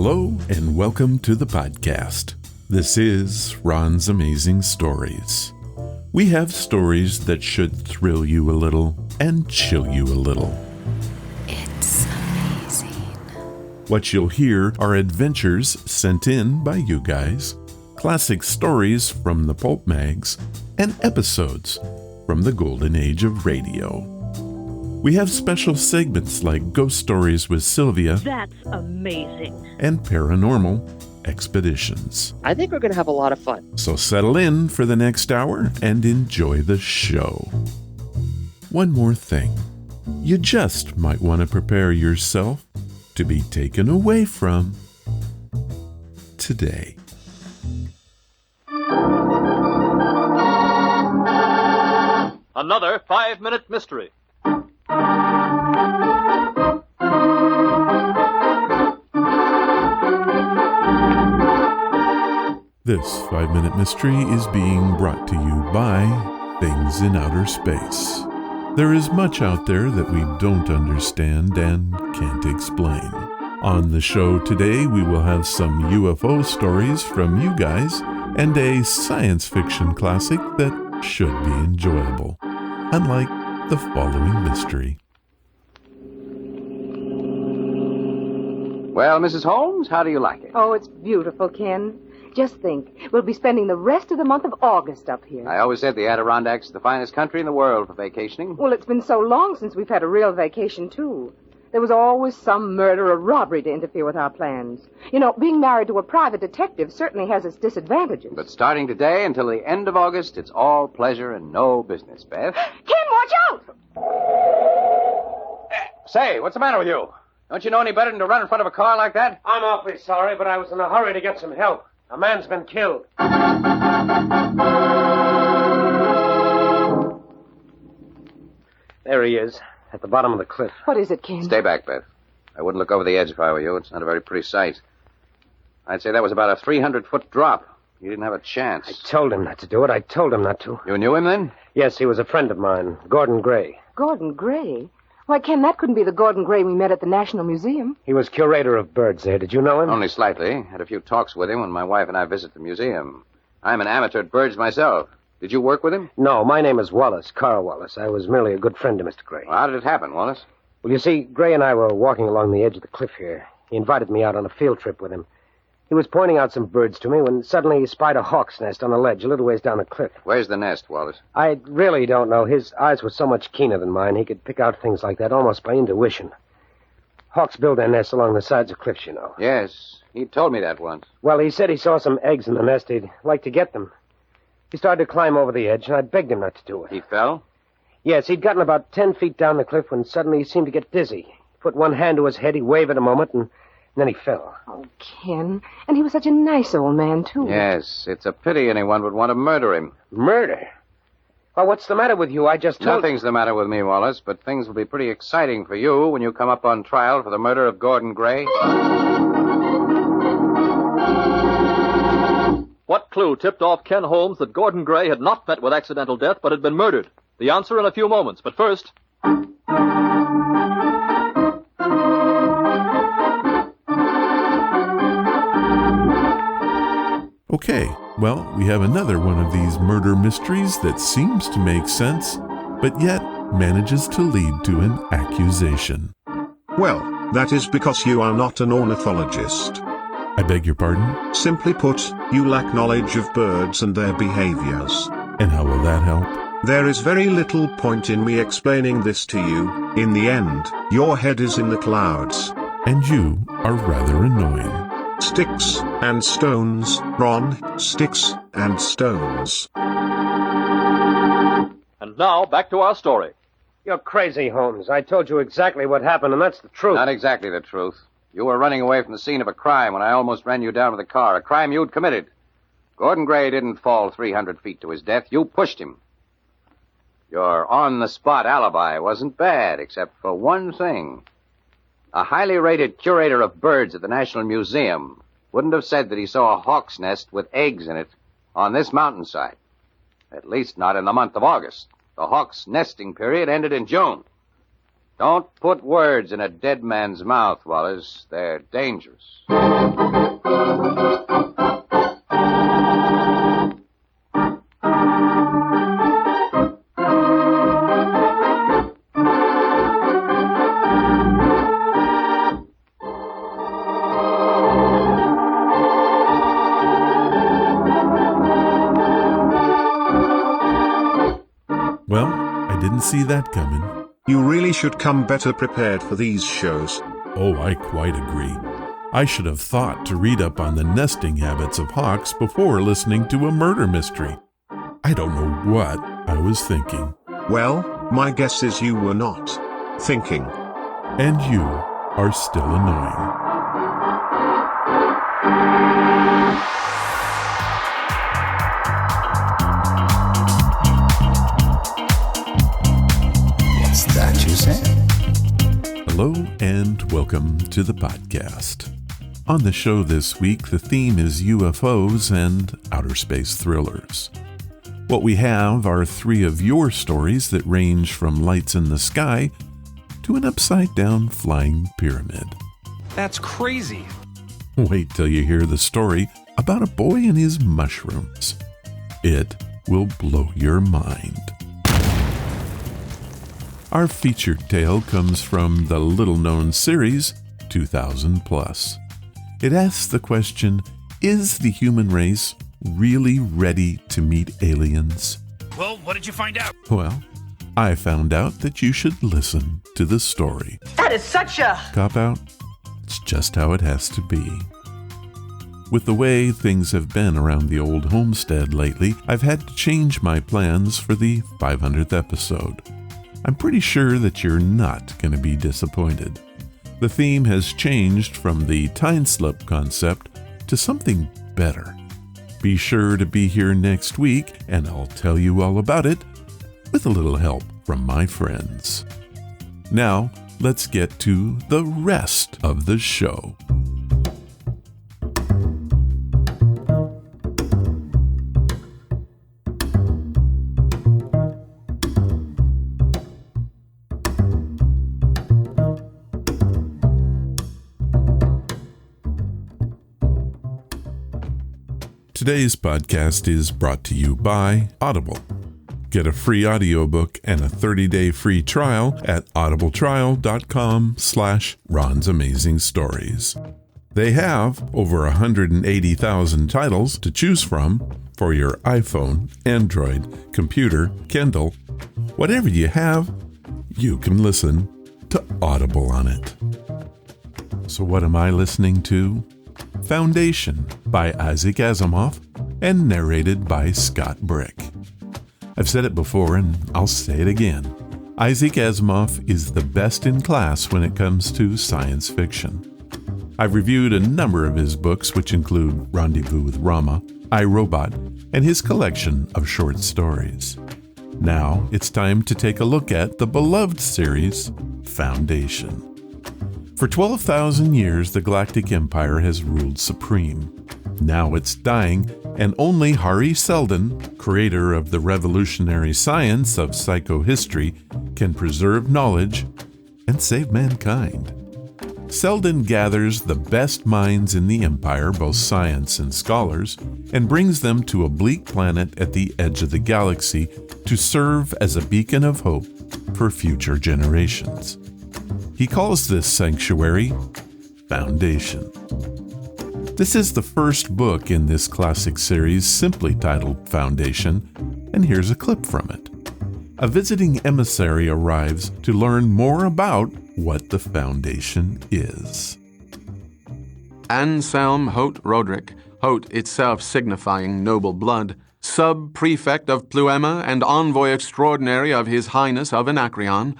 Hello and welcome to the podcast. This is Ron's Amazing Stories. We have stories that should thrill you a little and chill you a little. It's amazing. What you'll hear are adventures sent in by you guys, classic stories from the pulp mags, and episodes from the golden age of radio. We have special segments like Ghost Stories with Sylvia. That's amazing. And Paranormal Expeditions. I think we're going to have a lot of fun. So settle in for the next hour and enjoy the show. One more thing. You just might want to prepare yourself to be taken away from today. Another 5-minute mystery. This 5-minute mystery is being brought to you by Things in Outer Space. There is much out there that we don't understand and can't explain. On the show today, we will have some UFO stories from you guys and a science fiction classic that should be enjoyable, unlike the following mystery. Well, Mrs. Holmes, how do you like it? Oh, it's beautiful, Ken. Just think, we'll be spending the rest of the month of August up here. I always said the Adirondacks is the finest country in the world for vacationing. Well, it's been so long since we've had a real vacation, too. There was always some murder or robbery to interfere with our plans. You know, being married to a private detective certainly has its disadvantages. But starting today until the end of August, it's all pleasure and no business, Beth. Ken, watch out! Say, what's the matter with you? Don't you know any better than to run in front of a car like that? I'm awfully sorry, but I was in a hurry to get some help. A man's been killed. There he is, at the bottom of the cliff. What is it, Ken? Stay back, Beth. I wouldn't look over the edge if I were you. It's not a very pretty sight. I'd say that was about a 300-foot drop. You didn't have a chance. I told him not to do it. I told him not to. You knew him then? Yes, he was a friend of mine, Gordon Gray. Gordon Gray? Why, Ken, that couldn't be the Gordon Gray we met at the National Museum. He was curator of birds there. Did you know him? Only slightly. Had a few talks with him when my wife and I visit the museum. I'm an amateur at birds myself. Did you work with him? No, my name is Wallace, Carl Wallace. I was merely a good friend to Mr. Gray. Well, how did it happen, Wallace? Well, you see, Gray and I were walking along the edge of the cliff here. He invited me out on a field trip with him. He was pointing out some birds to me when suddenly he spied a hawk's nest on a ledge a little ways down the cliff. Where's the nest, Wallace? I really don't know. His eyes were so much keener than mine, he could pick out things like that almost by intuition. Hawks build their nests along the sides of cliffs, you know. Yes, he told me that once. Well, he said he saw some eggs in the nest. He'd like to get them. He started to climb over the edge, and I begged him not to do it. He fell? Yes, he'd gotten about 10 feet down the cliff when suddenly he seemed to get dizzy. He put one hand to his head, he waved a moment, and then he fell. Oh, Ken. And he was such a nice old man, too. Yes, it's a pity anyone would want to murder him. Murder? Well, what's the matter with you? I just told... Nothing's the matter with me, Wallace, but things will be pretty exciting for you when you come up on trial for the murder of Gordon Gray. What clue tipped off Ken Holmes that Gordon Gray had not met with accidental death but had been murdered? The answer in a few moments, but first... Okay, well, we have another one of these murder mysteries that seems to make sense, but yet manages to lead to an accusation. Well, that is because you are not an ornithologist. I beg your pardon? Simply put, you lack knowledge of birds and their behaviors. And how will that help? There is very little point in me explaining this to you. In the end, your head is in the clouds. And you are rather annoying. Sticks and stones, Ron, sticks and stones. And now, back to our story. You're crazy, Holmes. I told you exactly what happened, and that's the truth. Not exactly the truth. You were running away from the scene of a crime when I almost ran you down with a car, a crime you'd committed. Gordon Gray didn't fall 300 feet to his death. You pushed him. Your on-the-spot alibi wasn't bad, except for one thing. A highly rated curator of birds at the National Museum wouldn't have said that he saw a hawk's nest with eggs in it on this mountainside. At least not in the month of August. The hawk's nesting period ended in June. Don't put words in a dead man's mouth, Wallace. They're dangerous. Well, I didn't see that coming. You really should come better prepared for these shows. Oh, I quite agree. I should have thought to read up on the nesting habits of hawks before listening to a murder mystery. I don't know what I was thinking. Well, my guess is you were not thinking. And you are still annoying. What's that you said? Hello and welcome to the podcast. On the show this week, the theme is UFOs and outer space thrillers. What we have are 3 of your stories that range from lights in the sky to an upside-down flying pyramid. That's crazy. Wait till you hear the story about a boy and his mushrooms. It will blow your mind. Our featured tale comes from the little-known series 2000 Plus. It asks the question, is the human race really ready to meet aliens? Well, what did you find out? Well, I found out that you should listen to the story. That is such a... Cop-out? It's just how it has to be. With the way things have been around the old homestead lately, I've had to change my plans for the 500th episode. I'm pretty sure that you're not going to be disappointed. The theme has changed from the time slip concept to something better. Be sure to be here next week, and I'll tell you all about it with a little help from my friends. Now, let's get to the rest of the show. Today's podcast is brought to you by Audible. Get a free audiobook and a 30-day free trial at audibletrial.com/Ron's Amazing Stories. They have over 180,000 titles to choose from for your iPhone, Android, computer, Kindle. Whatever you have, you can listen to Audible on it. So what am I listening to? Foundation by Isaac Asimov and narrated by Scott Brick. I've said it before and I'll say it again. Isaac Asimov is the best in class when it comes to science fiction. I've reviewed a number of his books, which include Rendezvous with Rama, I, Robot, and his collection of short stories. Now it's time to take a look at the beloved series, Foundation. For 12,000 years, the Galactic Empire has ruled supreme. Now it's dying, and only Hari Seldon, creator of the revolutionary science of psychohistory, can preserve knowledge and save mankind. Seldon gathers the best minds in the Empire, both science and scholars, and brings them to a bleak planet at the edge of the galaxy to serve as a beacon of hope for future generations. He calls this sanctuary Foundation. This is the first book in this classic series, simply titled Foundation, and here's a clip from it. A visiting emissary arrives to learn more about what the Foundation is. Anselm Hote Roderick, Hote itself signifying noble blood, sub-prefect of Pluema and envoy extraordinary of His Highness of Anacreon,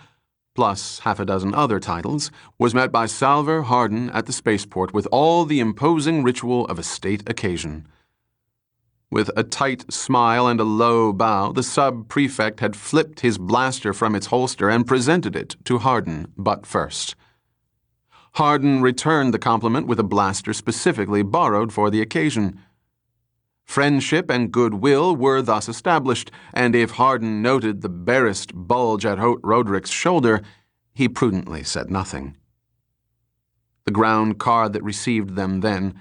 plus half a dozen other titles, was met by Salver Hardin at the spaceport with all the imposing ritual of a state occasion. With a tight smile and a low bow, the sub-prefect had flipped his blaster from its holster and presented it to Hardin, butt first. Hardin returned the compliment with a blaster specifically borrowed for the occasion. Friendship and goodwill were thus established, and if Hardin noted the barest bulge at Hote Roderick's shoulder, he prudently said nothing. The ground car that received them then,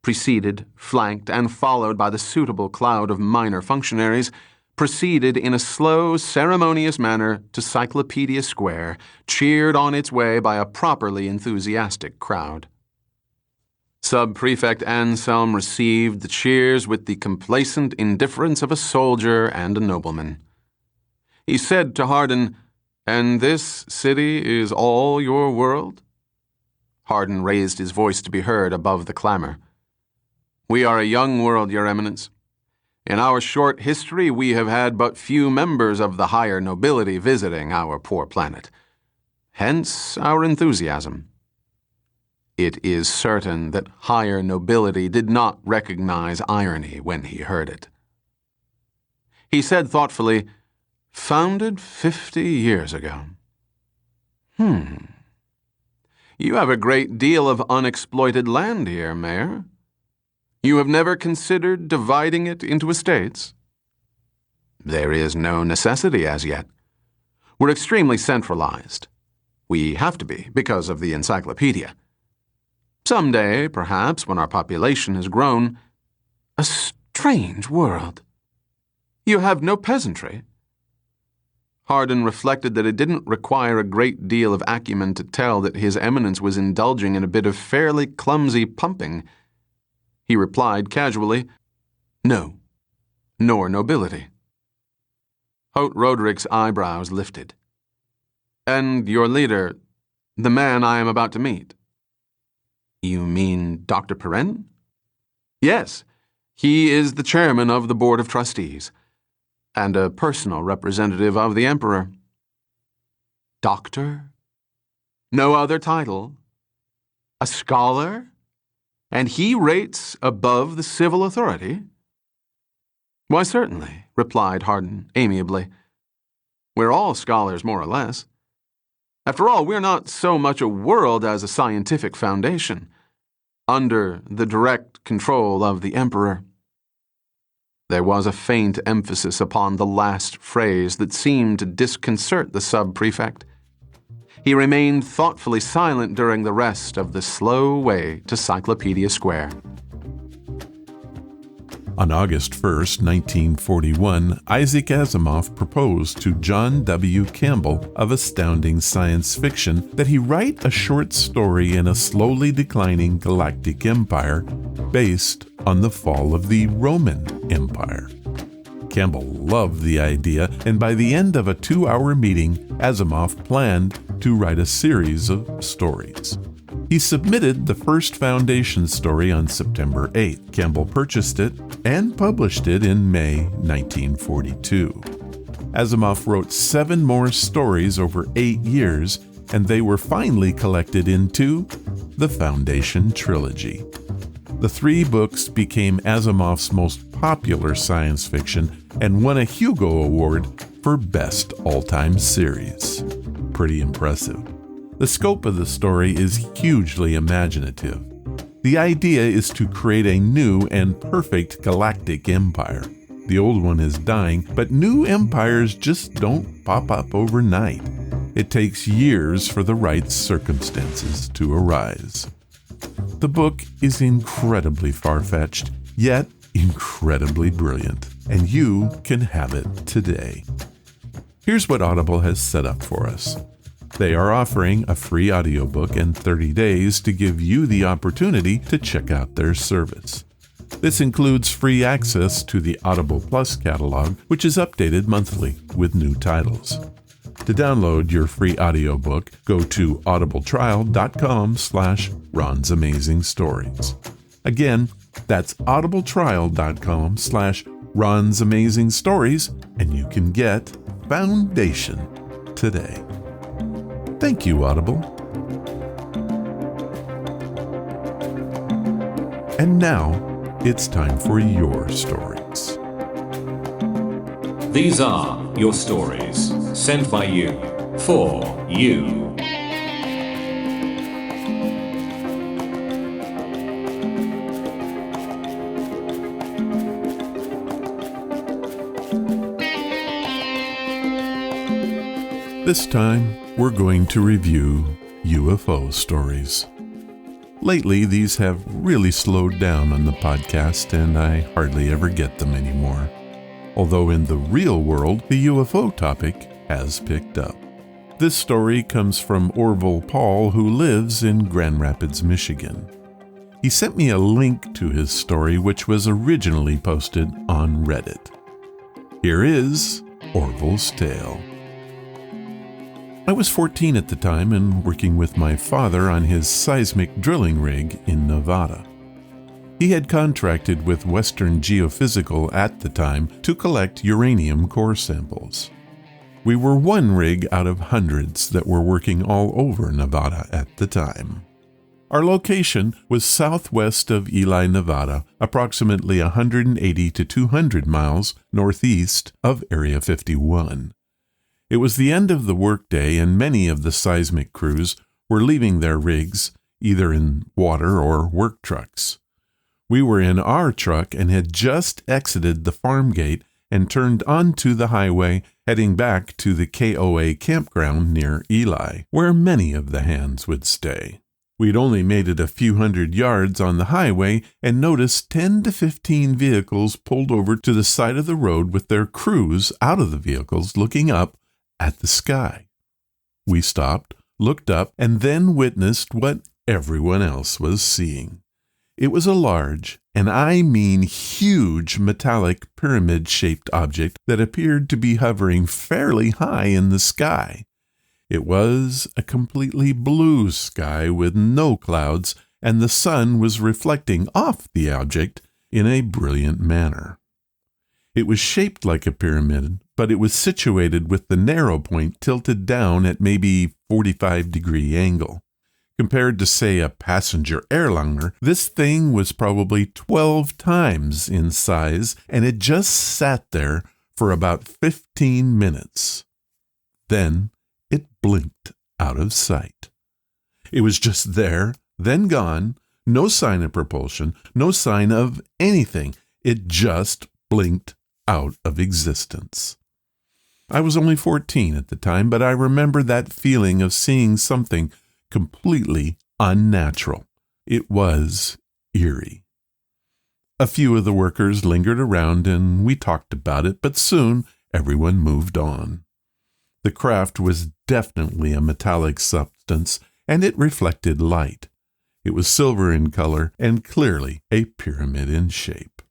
preceded, flanked, and followed by the suitable cloud of minor functionaries, proceeded in a slow, ceremonious manner to Cyclopedia Square, cheered on its way by a properly enthusiastic crowd. Sub-Prefect Anselm received the cheers with the complacent indifference of a soldier and a nobleman. He said to Hardin, "And this city is all your world?" Hardin raised his voice to be heard above the clamor. "We are a young world, Your Eminence. In our short history, we have had but few members of the higher nobility visiting our poor planet. Hence our enthusiasm." It is certain that higher nobility did not recognize irony when he heard it. He said thoughtfully, "Founded 50 years ago. You have a great deal of unexploited land here, Mayor. You have never considered dividing it into estates?" "There is no necessity as yet. We're extremely centralized. We have to be because of the encyclopedia. Someday, perhaps, when our population has grown—" "A strange world. You have no peasantry?" Hardin reflected that it didn't require a great deal of acumen to tell that His Eminence was indulging in a bit of fairly clumsy pumping. He replied casually, "No, nor nobility." Holt Roderick's eyebrows lifted. "And your leader, the man I am about to meet?" "You mean Dr. Perrin?" "Yes, he is the chairman of the Board of Trustees, and a personal representative of the Emperor." "Doctor? No other title? A scholar? And he rates above the civil authority?" "Why, certainly," replied Hardin amiably. "We're all scholars, more or less. After all, we're not so much a world as a scientific foundation, under the direct control of the Emperor." There was a faint emphasis upon the last phrase that seemed to disconcert the sub-prefect. He remained thoughtfully silent during the rest of the slow way to Cyclopedia Square. On August 1st, 1941, Isaac Asimov proposed to John W. Campbell of Astounding Science Fiction that he write a short story in a slowly declining galactic empire based on the fall of the Roman Empire. Campbell loved the idea, and by the end of a 2-hour meeting, Asimov planned to write a series of stories. He submitted the first Foundation story on September 8th. Campbell purchased it and published it in May 1942. Asimov wrote 7 more stories over 8 years, and they were finally collected into the Foundation Trilogy. The 3 books became Asimov's most popular science fiction and won a Hugo Award for Best All-Time Series. Pretty impressive. The scope of the story is hugely imaginative. The idea is to create a new and perfect galactic empire. The old one is dying, but new empires just don't pop up overnight. It takes years for the right circumstances to arise. The book is incredibly far-fetched, yet incredibly brilliant, and you can have it today. Here's what Audible has set up for us. They are offering a free audiobook and 30 days to give you the opportunity to check out their service. This includes free access to the Audible Plus catalog, which is updated monthly with new titles. To download your free audiobook, go to audibletrial.com/Ron's Amazing Stories. Again, that's audibletrial.com/Ron's Amazing Stories, and you can get Foundation today. Thank you, Audible. And now, it's time for your stories. These are your stories, sent by you, for you. This time, we're going to review UFO stories. Lately, these have really slowed down on the podcast, and I hardly ever get them anymore. Although in the real world, the UFO topic has picked up. This story comes from Orville Paul, who lives in Grand Rapids, Michigan. He sent me a link to his story, which was originally posted on Reddit. Here is Orville's tale. I was 14 at the time and working with my father on his seismic drilling rig in Nevada. He had contracted with Western Geophysical at the time to collect uranium core samples. We were one rig out of hundreds that were working all over Nevada at the time. Our location was southwest of Ely, Nevada, approximately 180 to 200 miles northeast of Area 51. It was the end of the workday, and many of the seismic crews were leaving their rigs, either in water or work trucks. We were in our truck and had just exited the farm gate and turned onto the highway, heading back to the KOA campground near Ely, where many of the hands would stay. We'd only made it a few hundred yards on the highway and noticed 10 to 15 vehicles pulled over to the side of the road with their crews out of the vehicles looking up at the sky. We stopped, looked up, and then witnessed what everyone else was seeing. It was a large, and I mean huge, metallic pyramid-shaped object that appeared to be hovering fairly high in the sky. It was a completely blue sky with no clouds, and the sun was reflecting off the object in a brilliant manner. It was shaped like a pyramid, but it was situated with the narrow point tilted down at maybe 45-degree angle. Compared to, say, a passenger airliner, this thing was probably 12 times in size, and it just sat there for about 15 minutes. Then it blinked out of sight. It was just there, then gone, no sign of propulsion, no sign of anything. It just blinked out of existence. I was only 14 at the time, but I remember that feeling of seeing something completely unnatural. It was eerie. A few of the workers lingered around and we talked about it, but soon everyone moved on. The craft was definitely a metallic substance, and it reflected light. It was silver in color and clearly a pyramid in shape.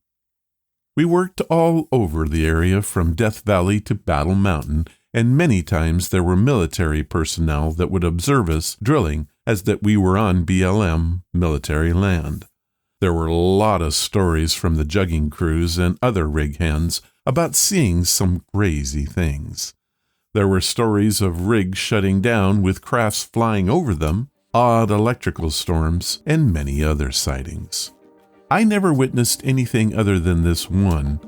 We worked all over the area from Death Valley to Battle Mountain, and many times there were military personnel that would observe us drilling as that we were on BLM military land. There were a lot of stories from the jugging crews and other rig hands about seeing some crazy things. There were stories of rigs shutting down with crafts flying over them, odd electrical storms, and many other sightings. I never witnessed anything other than this one,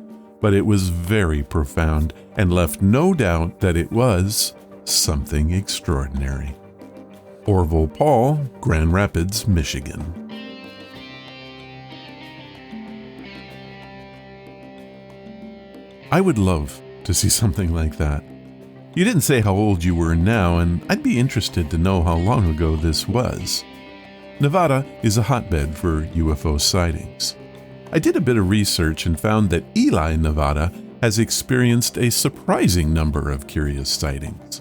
but it was very profound and left no doubt that it was something extraordinary. Orville Paul, Grand Rapids, Michigan. I would love to see something like that. You didn't say how old you were now, and I'd be interested to know how long ago this was. Nevada is a hotbed for UFO sightings. I did a bit of research and found that Ely, Nevada, has experienced a surprising number of curious sightings.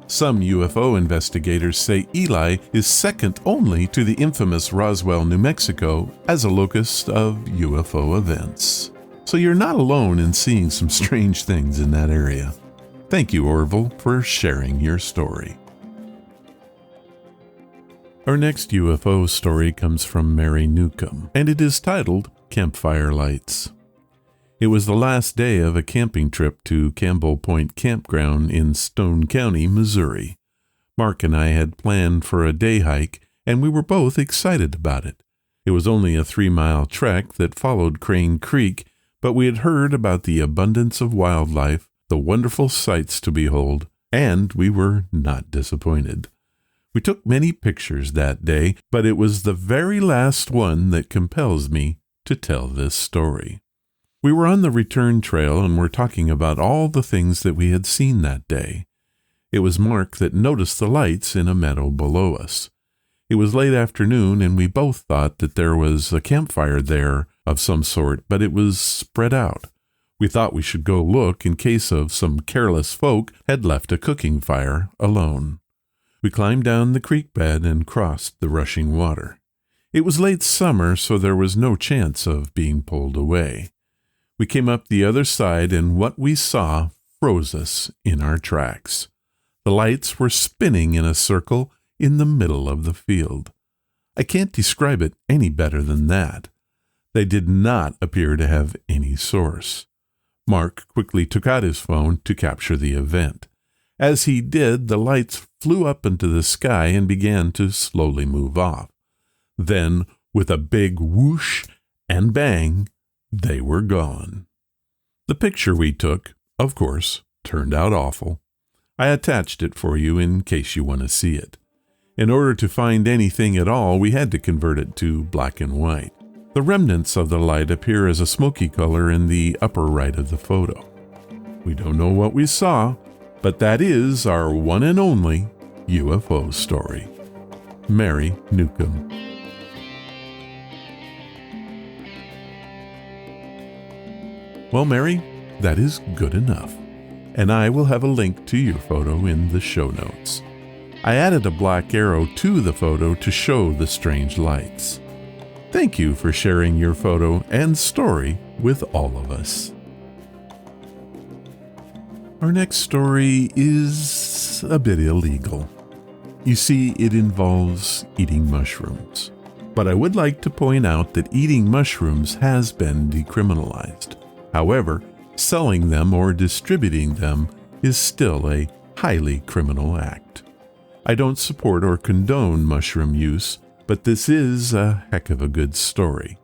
Some UFO investigators say Ely is second only to the infamous Roswell, New Mexico, as a locus of UFO events. So you're not alone in seeing some strange things in that area. Thank you, Orville, for sharing your story. Our next UFO story comes from Mary Newcomb, and it is titled Campfire Lights. It was the last day of a camping trip to Campbell Point Campground in Stone County, Missouri. Mark and I had planned for a day hike, and we were both excited about it. It was only a 3-mile trek that followed Crane Creek, but we had heard about the abundance of wildlife, the wonderful sights to behold, and we were not disappointed. We took many pictures that day, but it was the very last one that compels me to tell this story. We were on the return trail and were talking about all the things that we had seen that day. It was Mark that noticed the lights in a meadow below us. It was late afternoon, and we both thought that there was a campfire there of some sort, but it was spread out. We thought we should go look in case of some careless folk had left a cooking fire alone. We climbed down the creek bed and crossed the rushing water. It was late summer, so there was no chance of being pulled away. We came up the other side, and what we saw froze us in our tracks. The lights were spinning in a circle in the middle of the field. I can't describe it any better than that. They did not appear to have any source. Mark quickly took out his phone to capture the event. As he did, the lights flew up into the sky and began to slowly move off. Then, with a big whoosh and bang, they were gone. The picture we took, of course, turned out awful. I attached it for you in case you want to see it. In order to find anything at all, we had to convert it to black and white. The remnants of the light appear as a smoky color in the upper right of the photo. We don't know what we saw, but that is our one and only UFO story. Mary Newcomb. Well, Mary, that is good enough, and I will have a link to your photo in the show notes. I added a black arrow to the photo to show the strange lights. Thank you for sharing your photo and story with all of us. Our next story is a bit illegal. You see, it involves eating mushrooms. But I would like to point out that eating mushrooms has been decriminalized. However, selling them or distributing them is still a highly criminal act. I don't support or condone mushroom use, but this is a heck of a good story.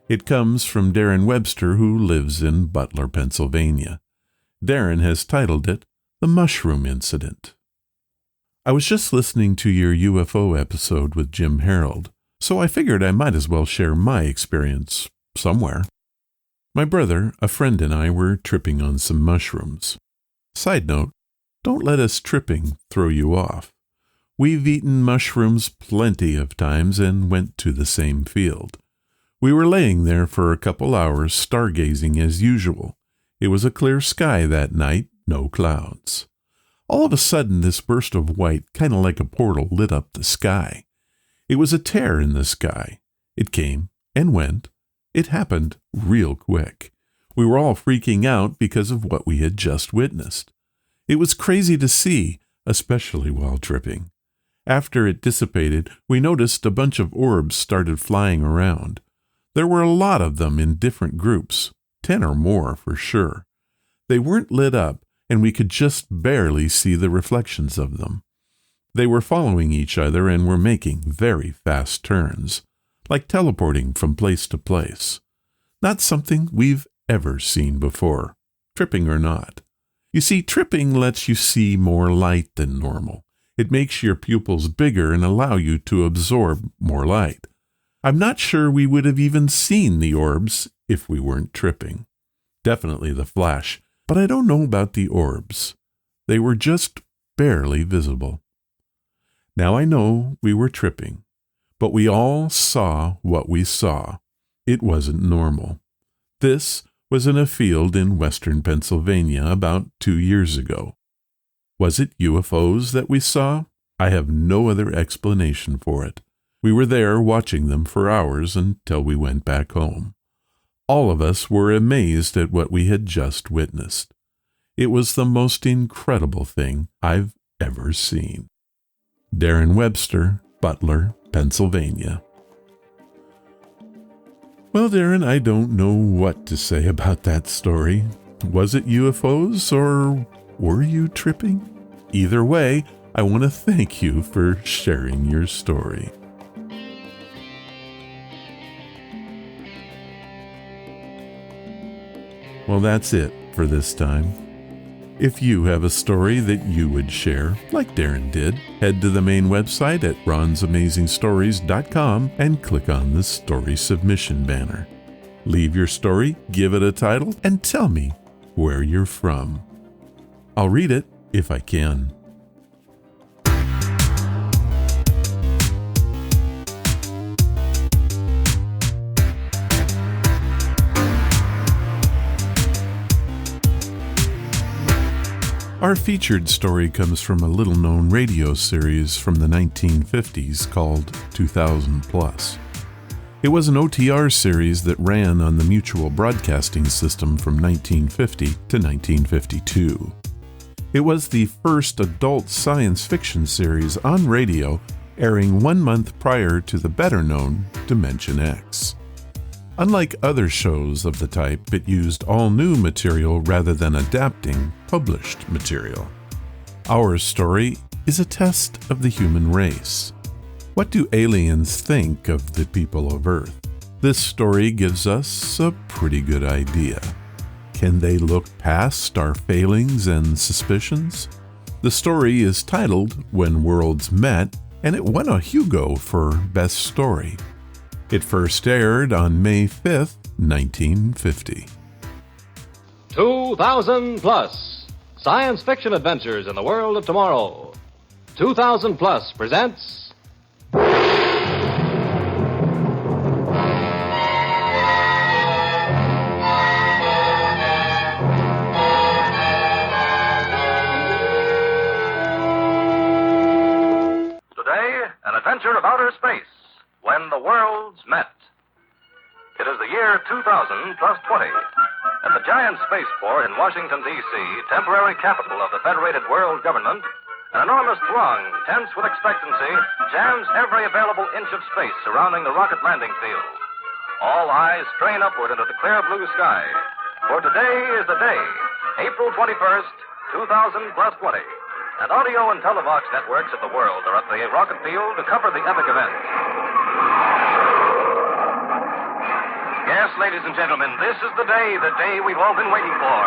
It comes from Darren Webster, who lives in Butler, Pennsylvania. Darren has titled it The Mushroom Incident. I was just listening to your UFO episode with Jim Harold, so I figured I might as well share my experience somewhere. My brother, a friend, and I were tripping on some mushrooms. Side note, don't let us tripping throw you off. We've eaten mushrooms plenty of times and went to the same field. We were laying there for a couple hours stargazing as usual. It was a clear sky that night, no clouds. All of a sudden, this burst of white, kind of like a portal, lit up the sky. It was a tear in the sky. It came and went. It happened real quick. We were all freaking out because of what we had just witnessed. It was crazy to see, especially while tripping. After it dissipated, we noticed a bunch of orbs started flying around. There were a lot of them in different groups, 10 or more for sure. They weren't lit up, and we could just barely see the reflections of them. They were following each other and were making very fast turns, like teleporting from place to place. Not something we've ever seen before, tripping or not. You see, tripping lets you see more light than normal. It makes your pupils bigger and allow you to absorb more light. I'm not sure we would have even seen the orbs if we weren't tripping. Definitely the flash, but I don't know about the orbs. They were just barely visible. Now I know we were tripping, but we all saw what we saw. It wasn't normal. This was in a field in western Pennsylvania about 2 years ago. Was it UFOs that we saw? I have no other explanation for it. We were there watching them for hours until we went back home. All of us were amazed at what we had just witnessed. It was the most incredible thing I've ever seen. Darren Webster, Butler, Pennsylvania. Well, Darren, I don't know what to say about that story. Was it UFOs or were you tripping? Either way, I want to thank you for sharing your story. Well, that's it for this time. If you have a story that you would share, like Darren did, head to the main website at ronsamazingstories.com and click on the story submission banner. Leave your story, give it a title, and tell me where you're from. I'll read it if I can. Our featured story comes from a little-known radio series from the 1950s called 2000 Plus. It was an OTR series that ran on the Mutual Broadcasting System from 1950 to 1952. It was the first adult science fiction series on radio, airing 1 month prior to the better-known Dimension X. Unlike other shows of the type, it used all new material rather than adapting published material. Our story is a test of the human race. What do aliens think of the people of Earth? This story gives us a pretty good idea. Can they look past our failings and suspicions? The story is titled When Worlds Met, and it won a Hugo for Best Story. It first aired on May 5th, 1950. 2000 Plus. Science fiction adventures in the world of tomorrow. 2000 Plus presents... Today, an adventure of outer space. When the Worlds Met. It is the year 2000 plus 20. At the giant spaceport in Washington, D.C., temporary capital of the Federated World Government, an enormous throng, tense with expectancy, jams every available inch of space surrounding the rocket landing field. All eyes strain upward into the clear blue sky. For today is the day, April 21st, 2000 plus 20. And audio and televox networks of the world are at the rocket field to cover the epic event. Yes, ladies and gentlemen, this is the day we've all been waiting for.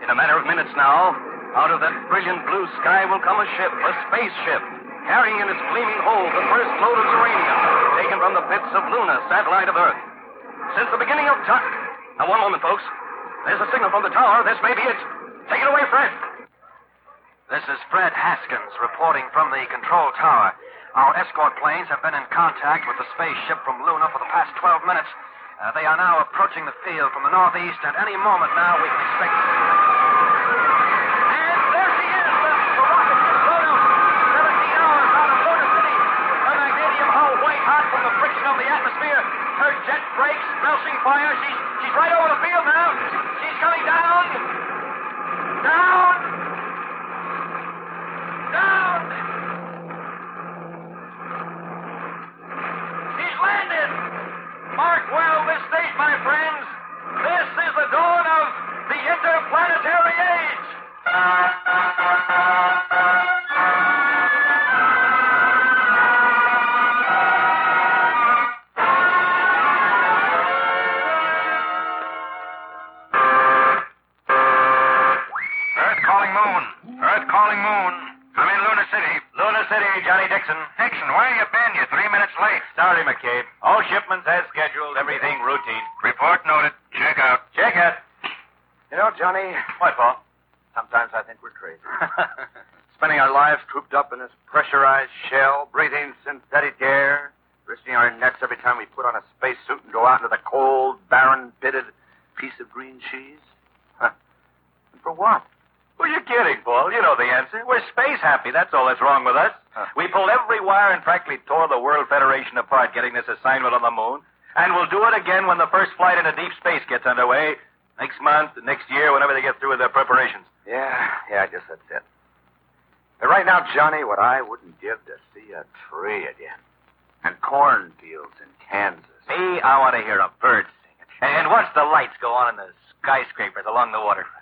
In a matter of minutes now, out of that brilliant blue sky will come a ship, a spaceship, carrying in its gleaming hold the first load of uranium taken from the pits of Luna, satellite of Earth. Since the beginning of time... Now, one moment, folks. There's a signal from the tower. This may be it. Take it away, Fred. This is Fred Haskins reporting from the control tower. Our escort planes have been in contact with the spaceship from Luna for the past 12 minutes. They are now approaching the field from the northeast, and any moment now we can expect... And there she is, the rocket Luna, 17 hours out of Luna City. Her magnesium hull white hot from the friction of the atmosphere. Her jet brakes belching fire. She's right over the field now. She's coming down. Down. Down. She's landed. Mark well this date, my friends. This is the dawn of the interplanetary age. Earth calling moon. Earth calling moon. I'm in Luna City. Luna City, Johnny Dixon. Dixon, where you been? You're 3 minutes late. Sorry, McCabe. All shipments as scheduled. Everything routine. Report noted. Check out. Check it. You know, Johnny, What, Paul? sometimes I think we're crazy. Spending our lives cooped up in this pressurized shell, breathing synthetic air, risking our necks every time we put on a spacesuit and go out into the cold, barren, pitted piece of green cheese. Huh. And for what? Well, you're kidding, Paul. You know the answer. We're space happy. That's all that's wrong with us. We pulled every wire and practically tore the World Federation apart getting this assignment on the moon. And we'll do it again when the first flight into deep space gets underway. Next month, next year, whenever they get through with their preparations. Yeah, I guess that's it. But right now, Johnny, what I wouldn't give to see a tree again. And cornfields in Kansas. Me, I want to hear a bird sing. And watch the lights go on in the skyscrapers along the waterfront.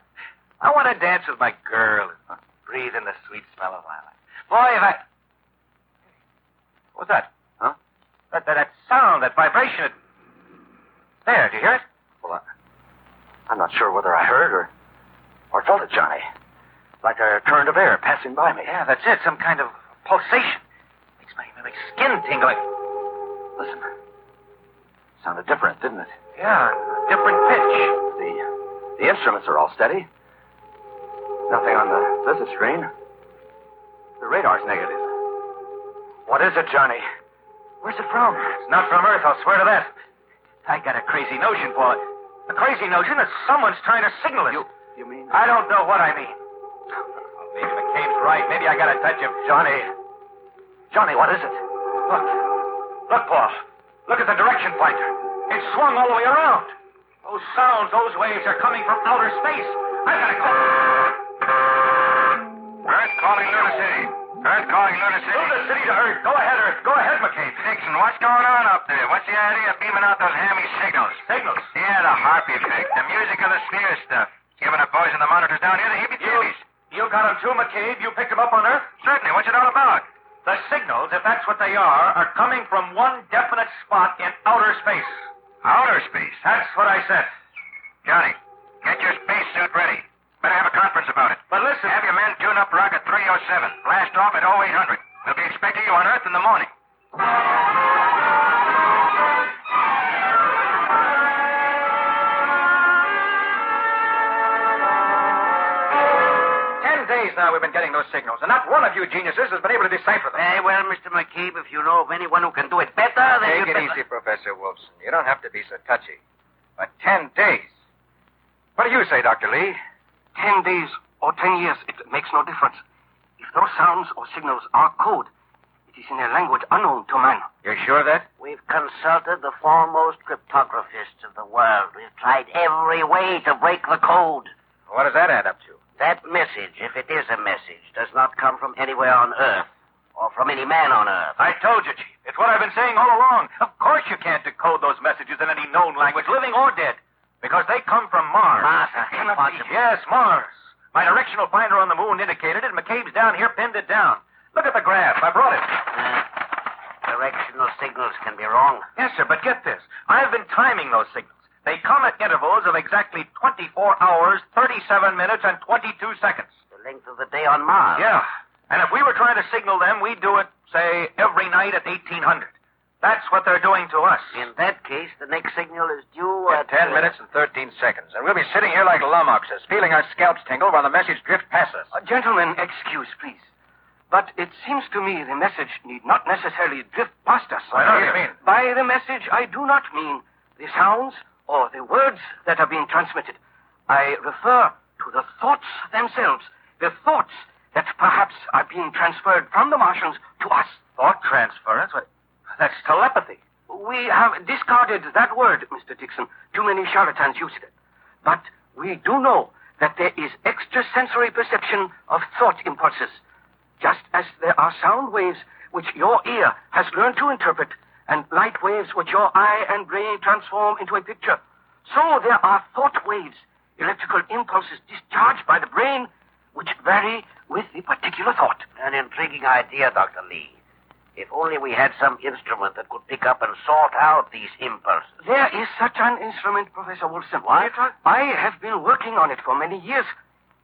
I want to dance with my girl and breathe in the sweet smell of lilac. Boy, if I... What's that? Huh? That sound, that vibration. There, do you hear it? Well, I'm not sure whether I heard or felt it, Johnny. Like a current of air passing by me. Yeah, that's it. Some kind of pulsation. Makes my skin tingle. Listen. Sounded different, didn't it? Yeah, different pitch. The instruments are all steady. Nothing on the visit screen. The radar's negative. What is it, Johnny? Where's it from? It's not from Earth, I'll swear to that. I got a crazy notion, Paul. A crazy notion that someone's trying to signal us. You mean... I don't know what I mean. right. Maybe I got a touch of... Johnny, what is it? Look, Paul. Look at the direction pointer. It's swung all the way around. Those sounds, those waves are coming from outer space. I gotta call... Earth calling Luna City. Earth calling Luna City. Luna City to Earth. Go ahead, Earth. Go ahead, McCabe. Dixon, what's going on up there? What's the idea of beaming out those hammy signals? Signals? Yeah, the harp effect. The music of the sphere stuff. Giving the boys and the monitors down here the heebie-jeebies. You got them too, McCabe? You picked them up on Earth? Certainly. What's it all about? The signals, if that's what they are coming from one definite spot in outer space. Outer space? That's what I said. Johnny, get your spacesuit ready. Better have a conference about it. But listen... Have your men tune up Rocket 307. Blast off at 0800. We'll be expecting you on Earth in the morning. 10 days now we've been getting those signals, and not one of you geniuses has been able to decipher them. Well, Mr. McCabe, if you know of anyone who can do it better, then Take it easy, Professor Wilson. You don't have to be so touchy. But 10 days. What do you say, Dr. Lee? 10 days or 10 years, it makes no difference. If those sounds or signals are code, it is in a language unknown to man. You're sure of that? We've consulted the foremost cryptographists of the world. We've tried every way to break the code. What does that add up to? That message, if it is a message, does not come from anywhere on Earth or from any man on Earth. I told you, Chief. It's what I've been saying all along. Of course you can't decode those messages in any known language, living or dead, because they come from Mars. Mars, that can't possible. Yes, Mars. My directional finder on the moon indicated it, and McCabe's down here pinned it down. Look at the graph. I brought it. Directional signals can be wrong. Yes, sir, but get this. I've been timing those signals. They come at intervals of exactly 24 hours, 37 minutes, and 22 seconds. The length of the day on Mars. Yeah. And if we were trying to signal them, we'd do it, say, every night at 1800. That's what they're doing to us. In that case, the next signal is due at 10 minutes and 13 seconds. And we'll be sitting here like lummoxes, feeling our scalps tingle while the message drifts past us. Gentlemen, excuse, please. But it seems to me the message need not necessarily drift past us. What do you mean? By the message, I do not mean the sounds or the words that are being transmitted. I refer to the thoughts themselves. The thoughts that perhaps are being transferred from the Martians to us. Thought transference? That's telepathy. We have discarded that word, Mr. Dixon. Too many charlatans use it. But we do know that there is extrasensory perception of thought impulses, just as there are sound waves which your ear has learned to interpret and light waves which your eye and brain transform into a picture. So there are thought waves, electrical impulses discharged by the brain which vary with the particular thought. An intriguing idea, Dr. Lee. If only we had some instrument that could pick up and sort out these impulses. There is such an instrument, Professor Wilson. What? I have been working on it for many years.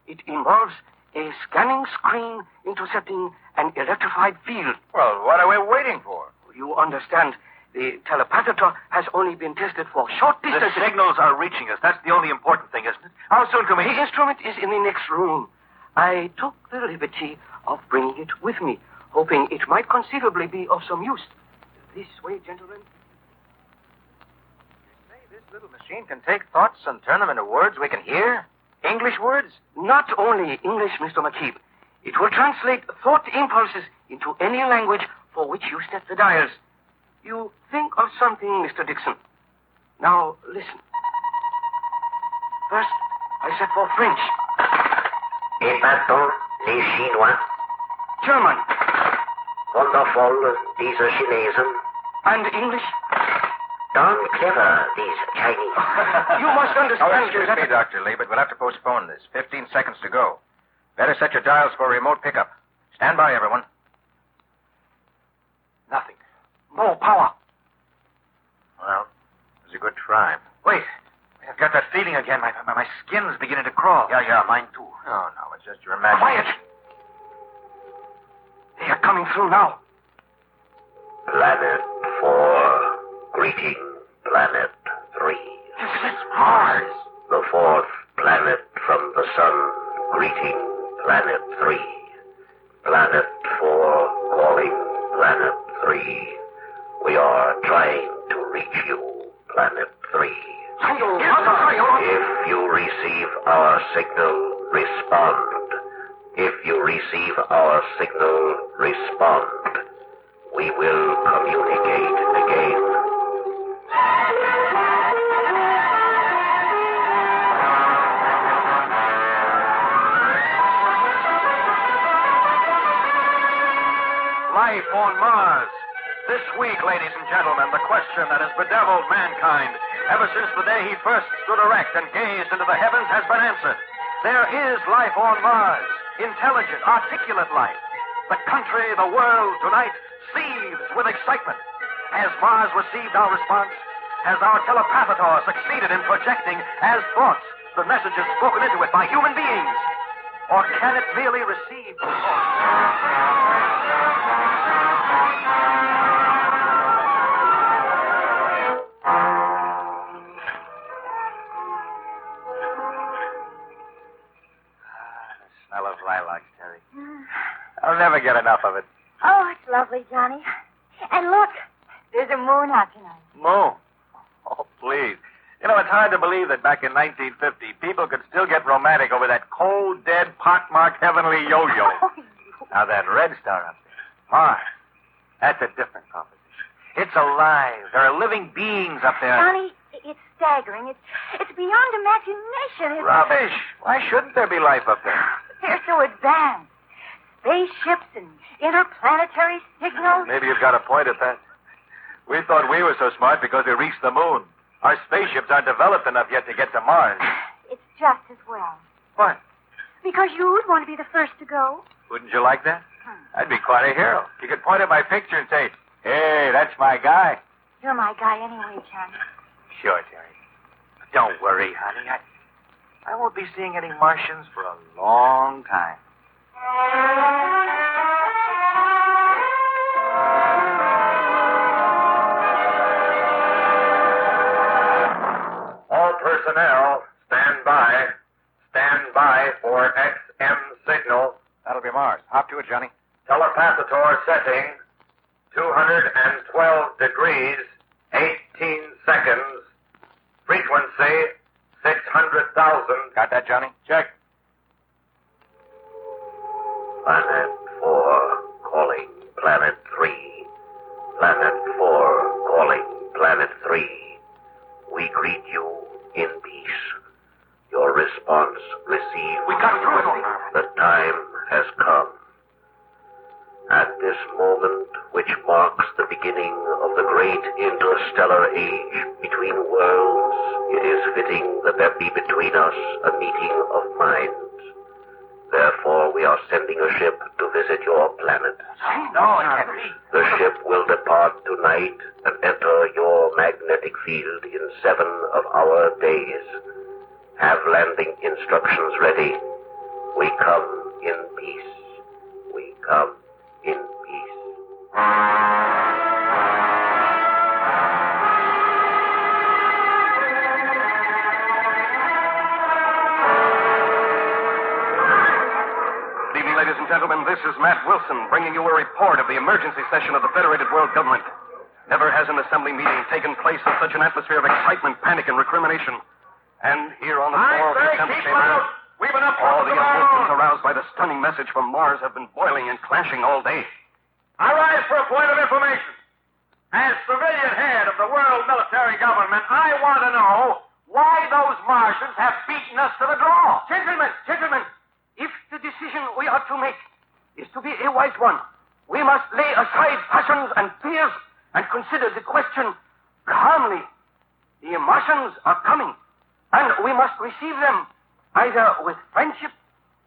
It involves a scanning screen intercepting an electrified field. Well, what are we waiting for? You understand, the telepathator has only been tested for short distances. The signals are reaching us. That's the only important thing, isn't it? How soon can we... The instrument is in the next room. I took the liberty of bringing it with me, hoping it might conceivably be of some use. This way, gentlemen. You say this little machine can take thoughts and turn them into words we can hear? English words? Not only English, Mr. McCabe. It will translate thought impulses into any language for which you set the dials. You think of something, Mr. Dixon. Now, listen. First, I set for French. Et maintenant, les Chinois. German. Wonderful, diese Chinesen. And English? Darn clever, these Chinese. You must understand... Excuse me, Dr. Lee, but we'll have to postpone this. 15 seconds to go. Better set your dials for remote pickup. Stand by, everyone. Nothing. No power. Well, it was a good try. Wait. I've got that feeling again. My skin's beginning to crawl. Yeah, mine too. Oh, no, it's just your imagination. Quiet! They are coming through now. Planet 4, greeting Planet 3. This is Mars. The fourth planet from the sun, greeting Planet 3. Planet 4 calling Planet 3. We are trying to reach you, Planet 3. If you receive our signal, respond. If you receive our signal, respond. We will communicate again. Life on Mars. This week, ladies and gentlemen, the question that has bedeviled mankind ever since the day he first stood erect and gazed into the heavens has been answered. There is life on Mars. Intelligent, articulate life. The country, the world, tonight seethes with excitement. Has Mars received our response? Has our telepathator succeeded in projecting as thoughts the messages spoken into it by human beings? Or can it merely receive smell of lilacs, Terry. I'll never get enough of it. Oh, it's lovely, Johnny. And look, there's a moon out tonight. Moon? Oh, please. You know, it's hard to believe that back in 1950, people could still get romantic over that cold, dead, pockmarked heavenly yo-yo. Now, that red star up there, Mars, that's a different proposition. It's alive. There are living beings up there. Johnny, it's staggering. It's beyond imagination. Rubbish. Why shouldn't there be life up there? They're so advanced. Spaceships and interplanetary signals. Maybe you've got a point at that. We thought we were so smart because we reached the moon. Our spaceships aren't developed enough yet to get to Mars. It's just as well. What? Because you'd want to be the first to go. Wouldn't you like that? I'd be quite a hero. You could point at my picture and say, hey, that's my guy. You're my guy anyway, Johnny. Sure, Terry. But don't worry, honey. I won't be seeing any Martians for a long time. All personnel, stand by. Stand by for XM signal. That'll be Mars. Hop to it, Johnny. Telepathator setting. 212 degrees, 18 seconds. Frequency, 600,000. Got that, Johnny? Check. Planet 4, calling Planet 3. Planet 4, calling Planet 3. We greet you in peace. Your response received. We got through it. The time has come. At this moment, which marks the beginning of the great interstellar age between worlds, it is fitting that there be between us a meeting of minds. Therefore, we are sending a ship to visit your planet. No, it can't be. The ship will depart tonight and enter your magnetic field in 7 of our days. Have landing instructions ready. We come in peace. We come in peace. Good evening, ladies and gentlemen. This is Matt Wilson bringing you a report of the emergency session of the Federated World Government. Never has an assembly meeting taken place in such an atmosphere of excitement, panic, and recrimination. And here on the floor of the assembly chamber, We've been up all the emotions aroused by the stunning message from Mars have been boiling and clashing all day. I rise for a point of information. As civilian head of the world military government, I want to know why those Martians have beaten us to the draw. Gentlemen, if the decision we ought to make is to be a wise one, we must lay aside passions and fears and consider the question calmly. The Martians are coming, and we must receive them either with friendship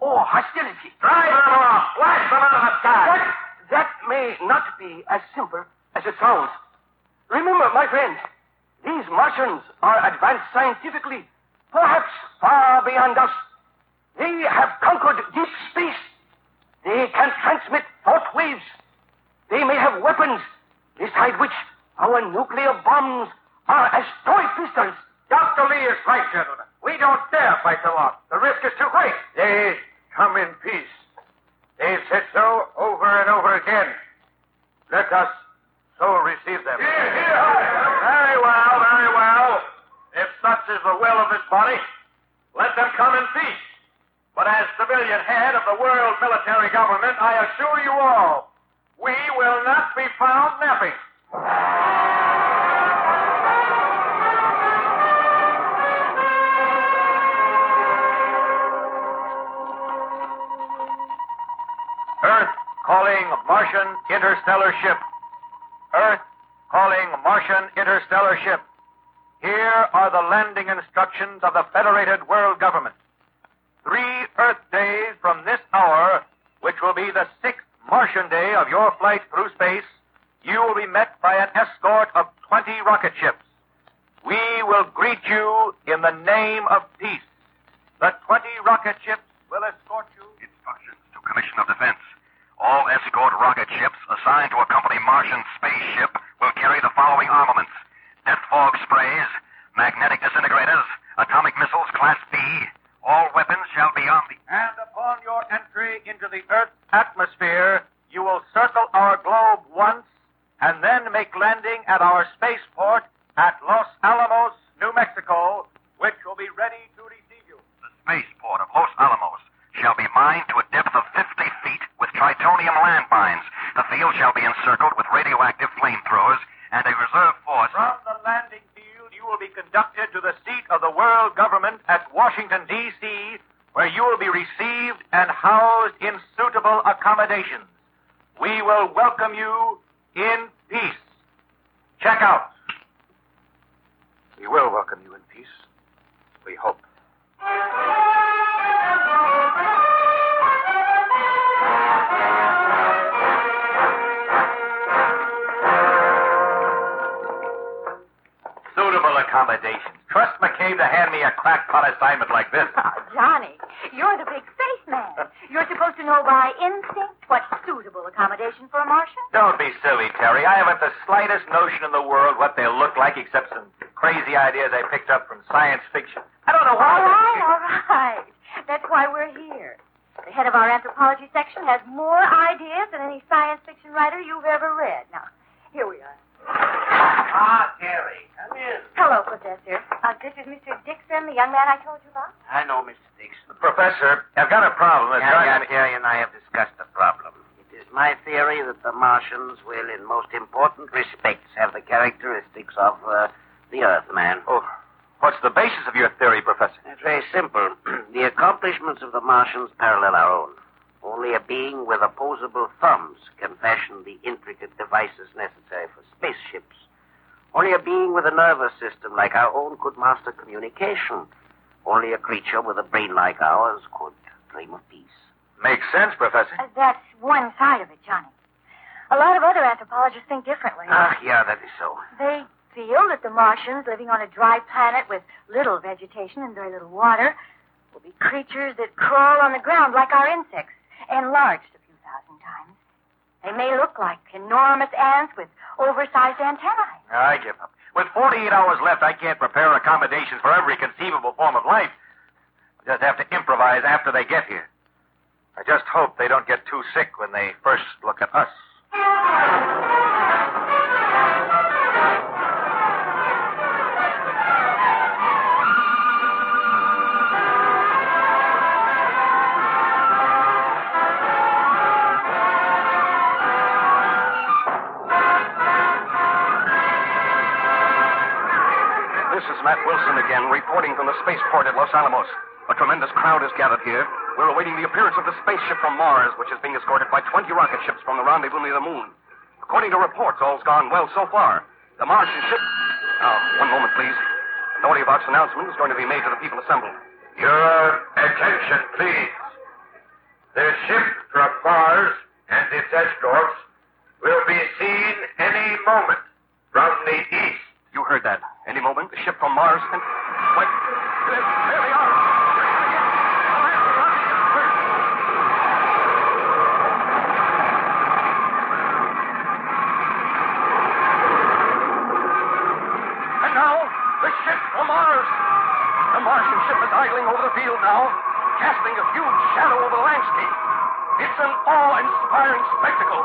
or hostility. Drive them off! Blast them out of the sky! But that may not be as simple as it sounds. Remember, my friends, these Martians are advanced scientifically, perhaps far beyond us. They have conquered deep space. They can transmit thought waves. They may have weapons beside which our nuclear bombs are as toy pistols. Dr. Lee is right, gentlemen. We don't dare fight them off. The risk is too great. They come in peace. They've said so over and over again. Let us so receive them. Very well, very well. If such is the will of this body, let them come in peace. But as civilian head of the world military government, I assure you all, we will not be found napping. Earth calling Martian interstellar ship. Earth calling Martian interstellar ship. Here are the landing instructions of the Federated World Government. 3 Earth days from this hour, which will be the 6th Martian day of your flight through space, you will be met by an escort of 20 rocket ships. We will greet you in the name of peace. The 20 rocket ships will escort you. Instructions to Commission of Defense. All escort rocket ships assigned to accompany Martian spaceship will carry the following armaments: death fog sprays, magnetic disintegrators, atomic missiles Class B. All weapons shall be on the... And upon your entry into the Earth's atmosphere, you will circle our globe once and then make landing at our spaceport at Los Alamos, New Mexico, which will be ready to receive you. The spaceport of Los Alamos shall be mined to a depth of 50 feet with tritonium landmines. The field shall be encircled with radioactive flamethrowers and a reserve force. From the landing field, you will be conducted to the seat of the world government at Washington, D.C., where you will be received and housed in suitable accommodations. We will welcome you in peace. Check out. We will welcome you in peace. We hope. Suitable accommodations. Trust McCabe to hand me a crackpot assignment like this. Oh, Johnny, you're the big spaceman. You're supposed to know by instinct what's suitable accommodation for a Martian. Don't be silly, Terry. I haven't the slightest notion in the world what they'll look like except some crazy ideas I picked up from science fiction. I don't know why. All right. That's why we're here. The head of our anthropology section has more ideas than any science fiction writer you've ever read. Now, here we are. Ah, Terry, come in. Hello, Professor. This is Mr. Dixon, the young man I told you about. I know, Mr. Dixon. Professor, I've got a problem. Terry and I have discussed the problem. It is my theory that the Martians will, in most important respects, have the characteristics of the Earthman. Oh, what's the basis of your theory, Professor? It's very simple. The accomplishments of the Martians parallel our own. Only a being with opposable thumbs can fashion the intricate devices necessary for spaceships. Only a being with a nervous system like our own could master communication. Only a creature with a brain like ours could dream of peace. Makes sense, Professor. That's one side of it, Johnny. A lot of other anthropologists think differently. Yeah, that is so. They feel that the Martians, living on a dry planet with little vegetation and very little water, will be creatures that crawl on the ground like our insects, enlarged a few thousand times. They may look like enormous ants with oversized antennae. I give up. With 48 hours left, I can't prepare accommodations for every conceivable form of life. I just have to improvise after they get here. I just hope they don't get too sick when they first look at us. This is Matt Wilson again, reporting from the spaceport at Los Alamos. A tremendous crowd is gathered here. We're awaiting the appearance of the spaceship from Mars, which is being escorted by 20 rocket ships from the rendezvous near the moon. According to reports, all's gone well so far. The Martian ship... Now, one moment, please. An audio box announcement is going to be made to the people assembled. Your attention, please. The ship from Mars and its escorts will be seen any moment from the east. You heard that. Any moment, the ship from Mars and... Wait. There they are. And now, the ship from Mars. The Martian ship is idling over the field now, casting a huge shadow over the landscape. It's an awe-inspiring spectacle.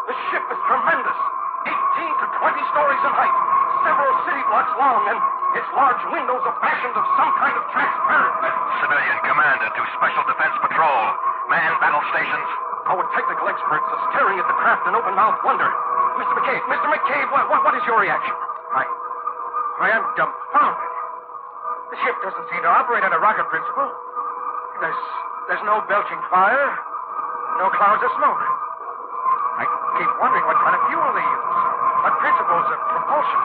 The ship is tremendous, 18 to 20 stories in height, several city blocks long, and its large windows are fashioned of some kind of transparent metal. Civilian commander to Special Defense Patrol. Man battle stations. Our technical experts are staring at the craft in open-mouthed wonder. Mr. McCabe, what is your reaction? I am dumbfounded. The ship doesn't seem to operate on a rocket principle. There's no belching fire, no clouds of smoke. I keep wondering what kind of fuel they use, what principles of propulsion,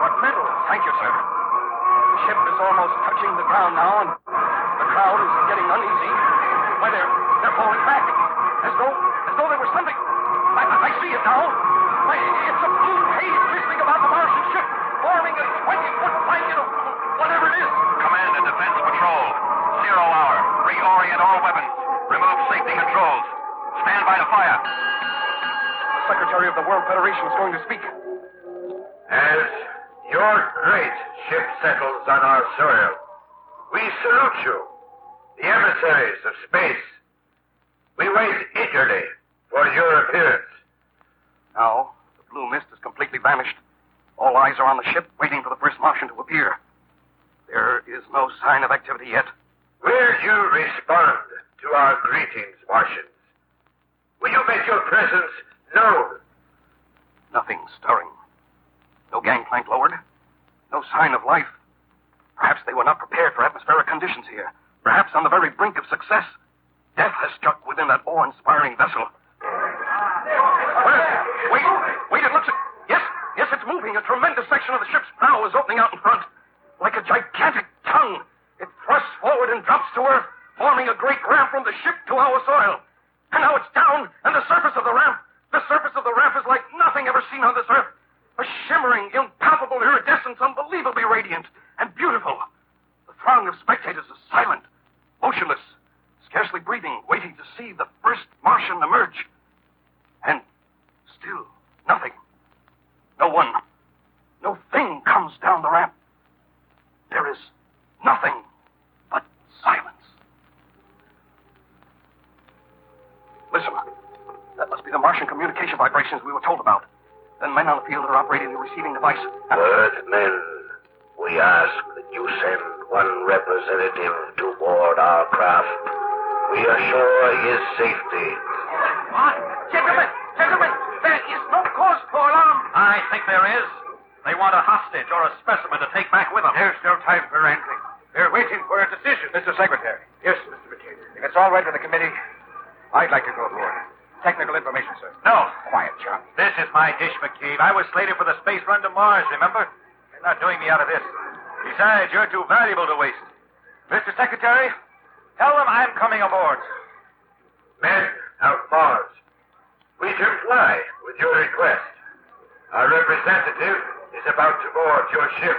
what metals. Thank you, sir. The ship is almost touching the ground now, and the crowd is getting uneasy. Why, they're falling back, as though there was something. I see it now. Why, it's a blue haze twisting about the Martian ship, forming a 20-foot blanket of whatever it is. Command and Defense Patrol. 0 hour. Reorient all weapons. Remove safety controls. Stand by to fire. The Secretary of the World Federation is going to speak. As your great ship settles on our soil, we salute you, the emissaries of space. We wait eagerly for your appearance. Now, the blue mist has completely vanished. All eyes are on the ship, waiting for the first Martian to appear. There is no sign of activity yet. Will you respond to our greetings, Martians? Will you make your presence known? Nothing stirring. No gangplank lowered. No sign of life. Perhaps they were not prepared for atmospheric conditions here. Perhaps on the very brink of success. Death has struck within that awe-inspiring vessel. Wait, it looks... Yes, it's moving. A tremendous section of the ship's prow is opening out in front. Like a gigantic tongue. It thrusts forward and drops to earth, forming a great ramp from the ship to our soil. And now it's down, and the surface of the ramp is like nothing ever seen on this earth. A shimmering, impalpable iridescence, unbelievably radiant and beautiful. The throng of spectators is silent, motionless, scarcely breathing, waiting to see the first Martian emerge. And still nothing. No one, no thing comes down the ramp. There is nothing but silence. Listen, that must be the Martian communication vibrations we were told about. Then men on the field are operating the receiving device. Earthmen, we ask that you send one representative to board our craft. We assure his safety. What? Gentlemen, there is no cause for alarm. I think there is. They want a hostage or a specimen to take back with them. There's no time for wrangling. They're waiting for a decision. Mr. Secretary. Yes, Mr. McCabe. If it's all right with the committee, I'd like to go aboard. Technical information, sir. No. Quiet, John. This is my dish, McCabe. I was slated for the space run to Mars, remember? They're not doing me out of this. Besides, you're too valuable to waste. Mr. Secretary, tell them I'm coming aboard. Men out Mars, we comply with your request. Our representative is about to board your ship.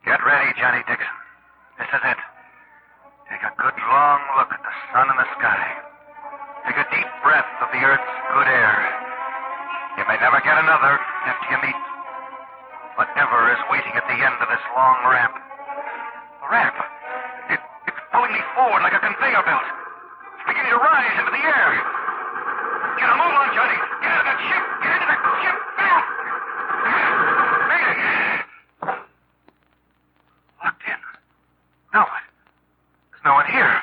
Get ready, Johnny Dixon. This is it. Take a good long look at the sun and the sky. Take a deep breath of the Earth's good air. You may never get another after you meet whatever is waiting at the end of this long ramp. The ramp. It's pulling me forward like a conveyor belt. It's beginning to rise into the air. Get a move on, Johnny. Get out of that ship. Get into that ship fast. Made it. Locked in. No. There's no one here.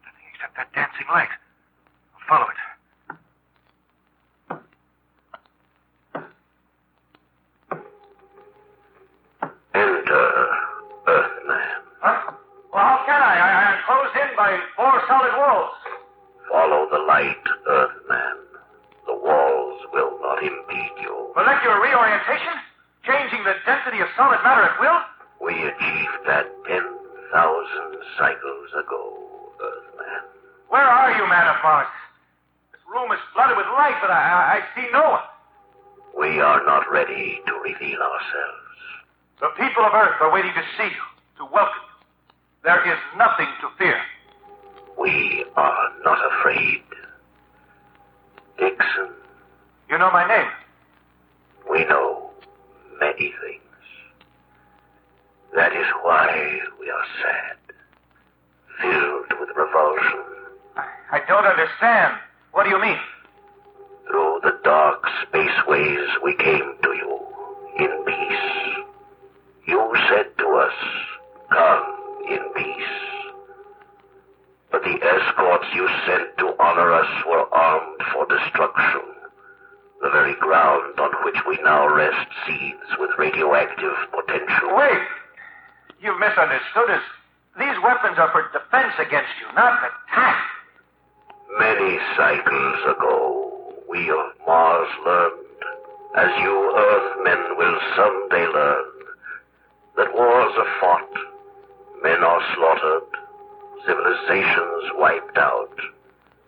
Nothing except that dancing light. I'll follow it. Enter, Earthman. Huh? Well, how can I? I'm closed in by 4 solid walls. Follow the light, Earthman. The walls will not impede you. Molecular reorientation? Changing the density of solid matter at will? We achieved that 10,000 cycles ago, Earthman. Where are you, man of Mars? This room is flooded with light, but I see no one. We are not ready to reveal ourselves. The people of Earth are waiting to see you, to welcome you. There is nothing to fear. We are not afraid. Dixon. You know my name? We know many things. That is why we are sad, filled with revulsion. I don't understand. What do you mean? Through the dark spaceways we came to you. formed for destruction. The very ground on which we now rest seethes with radioactive potential. Wait! You've misunderstood us. These weapons are for defense against you, not attack. Many cycles ago, we of Mars learned, as you Earthmen will someday learn, that wars are fought, men are slaughtered, civilizations wiped out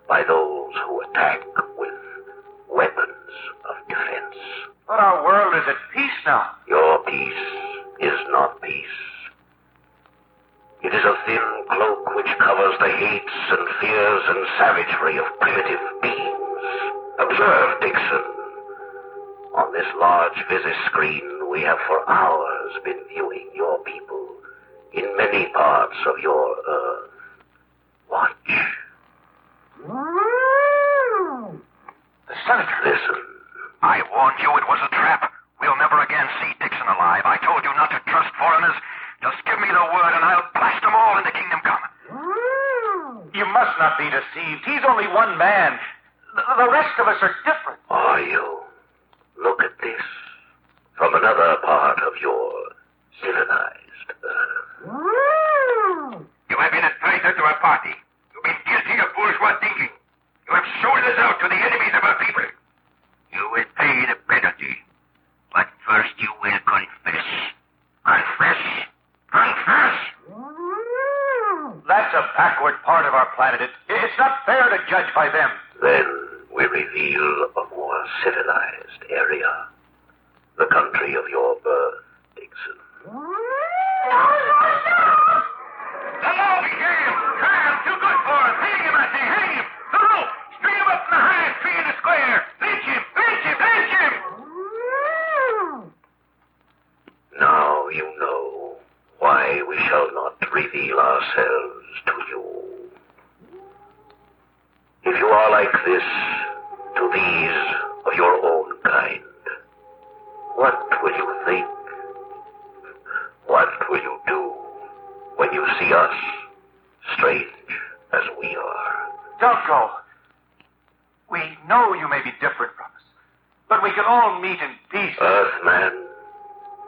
by those who attack with weapons of defense. But our world is at peace now. Your peace is not peace. It is a thin cloak which covers the hates and fears and savagery of primitive beings. Observe, Dixon. On this large visi-screen, we have for hours been viewing your people in many parts of your Earth. Watch. The Senator. Listen. I warned you it was a trap. We'll never again see Dixon alive. I told you not to trust foreigners. Just give me the word and I'll blast them all into Kingdom Come. You must not be deceived. He's only one man. The rest of us are different. Are you? Look at this. From another part of your civilized Earth. You have been a traitor to our party. You've been guilty of bourgeois thinking. You have sold us out to the enemies of our people. You will pay the penalty. But first you will confess. Confess. Confess. That's a backward part of our planet. It's not fair to judge by them. Then we reveal a more civilized area. The country of your birth, Dixon. The law became. Kyle, too good for him. Hang him, I say, hang him. The rope. String him up in the highest tree in the square. Lynch him, lynch him, lynch him. Now you know why we shall not reveal ourselves to you. If you are like this to these of your own kind, what will you think? What will you do when you see us, strange as we are? Don't go. We know you may be different from us, but we can all meet in peace. Earthman,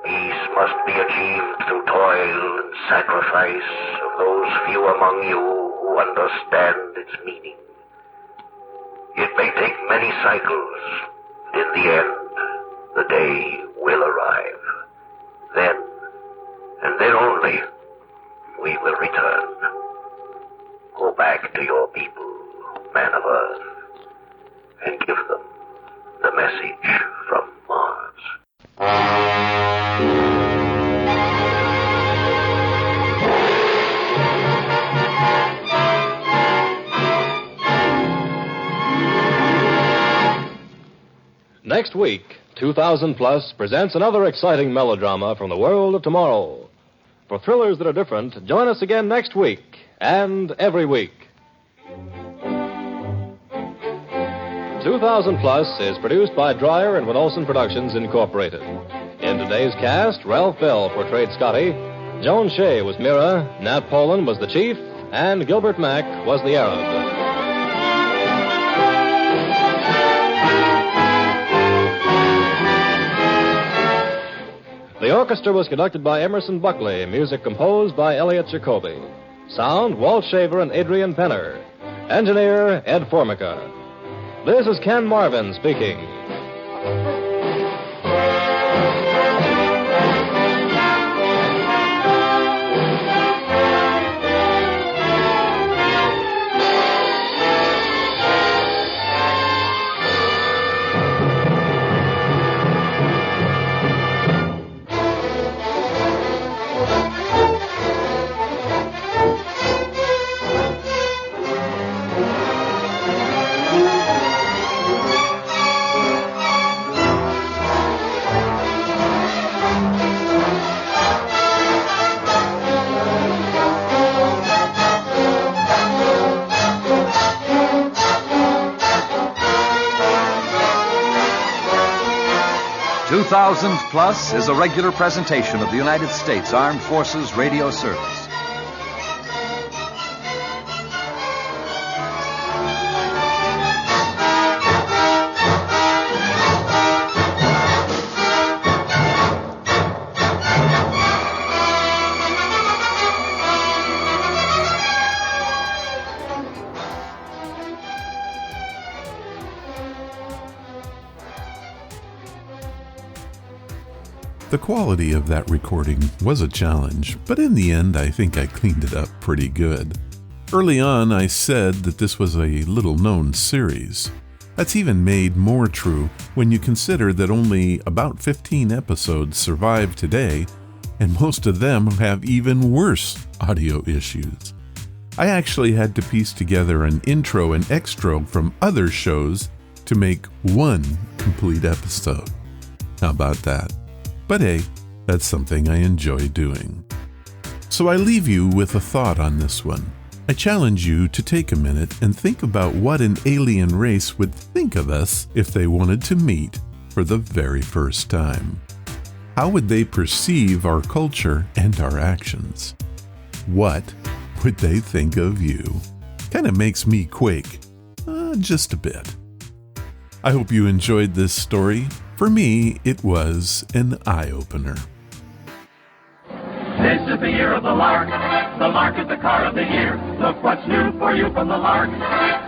peace must be achieved through toil and sacrifice of those few among you who understand its meaning. It may take many cycles. In the end, the day will arrive. Then, and then only, we will return. Go back to your people, man of Earth, and give them the message from Mars. Next week, 2000 Plus presents another exciting melodrama from the world of tomorrow. For thrillers that are different, join us again next week and every week. 2000 Plus is produced by Dreyer and Van Olsen Productions, Incorporated. In today's cast, Ralph Bell portrayed Scotty, Joan Shea was Mira, Nat Poland was the Chief, and Gilbert Mack was the Arab. The orchestra was conducted by Emerson Buckley, music composed by Elliot Jacoby. Sound, Walt Shaver and Adrian Penner. Engineer, Ed Formica. This is Ken Marvin speaking. Plus is a regular presentation of the United States Armed Forces Radio Service. The quality of that recording was a challenge, but in the end I think I cleaned it up pretty good. Early on I said that this was a little-known series. That's even made more true when you consider that only about 15 episodes survive today, and most of them have even worse audio issues. I actually had to piece together an intro and extra from other shows to make one complete episode. How about that? But hey, that's something I enjoy doing. So I leave you with a thought on this one. I challenge you to take a minute and think about what an alien race would think of us if they wanted to meet for the very first time. How would they perceive our culture and our actions? What would they think of you? Kind of makes me quake, just a bit. I hope you enjoyed this story. For me, it was an eye-opener. This is the year of the lark. The lark is the car of the year. Look what's new for you from the lark.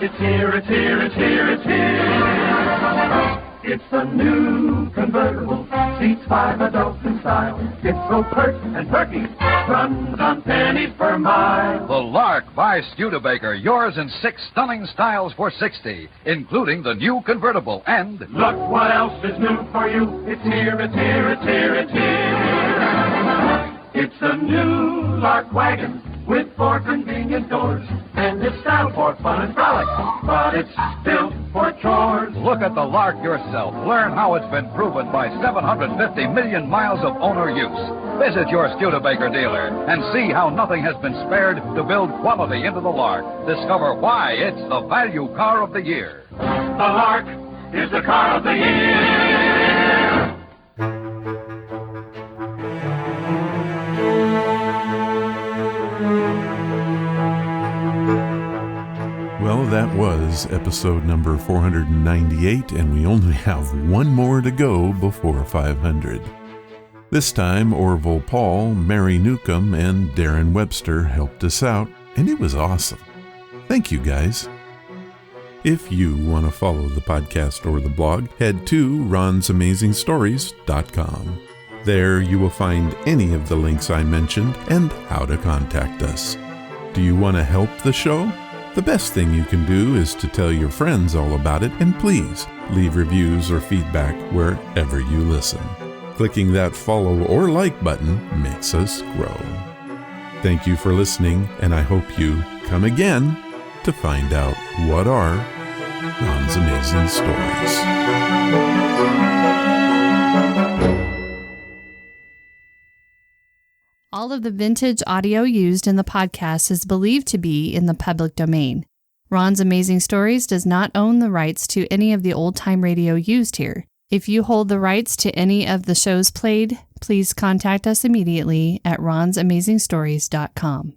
It's here, it's here, it's here, it's here. It's a new convertible, seats 5 adults in style. It's so pert and perky, runs on pennies per mile. The Lark by Studebaker, yours in 6 stunning styles for $60, including the new convertible and... Look what else is new for you. It's here, it's here, it's here, it's here. It's a new Lark wagon with 4 convenient doors, and it's style for fun and frolic, but it's built for chores. Look at the Lark yourself. Learn how it's been proven by 750 million miles of owner use. Visit your Studebaker dealer and see how nothing has been spared to build quality into the Lark. Discover why it's the value car of the year. The Lark is the car of the year. Well, that was episode number 498, and we only have one more to go before 500. This time, Orville Paul, Mary Newcomb, and Darren Webster helped us out, and it was awesome. Thank you, guys. If you want to follow the podcast or the blog, head to ronsamazingstories.com. There you will find any of the links I mentioned and how to contact us. Do you want to help the show? The best thing you can do is to tell your friends all about it, and please leave reviews or feedback wherever you listen. Clicking that follow or like button makes us grow. Thank you for listening, and I hope you come again to find out what are Ron's Amazing Stories. All of the vintage audio used in the podcast is believed to be in the public domain. Ron's Amazing Stories does not own the rights to any of the old-time radio used here. If you hold the rights to any of the shows played, please contact us immediately at ronsamazingstories.com.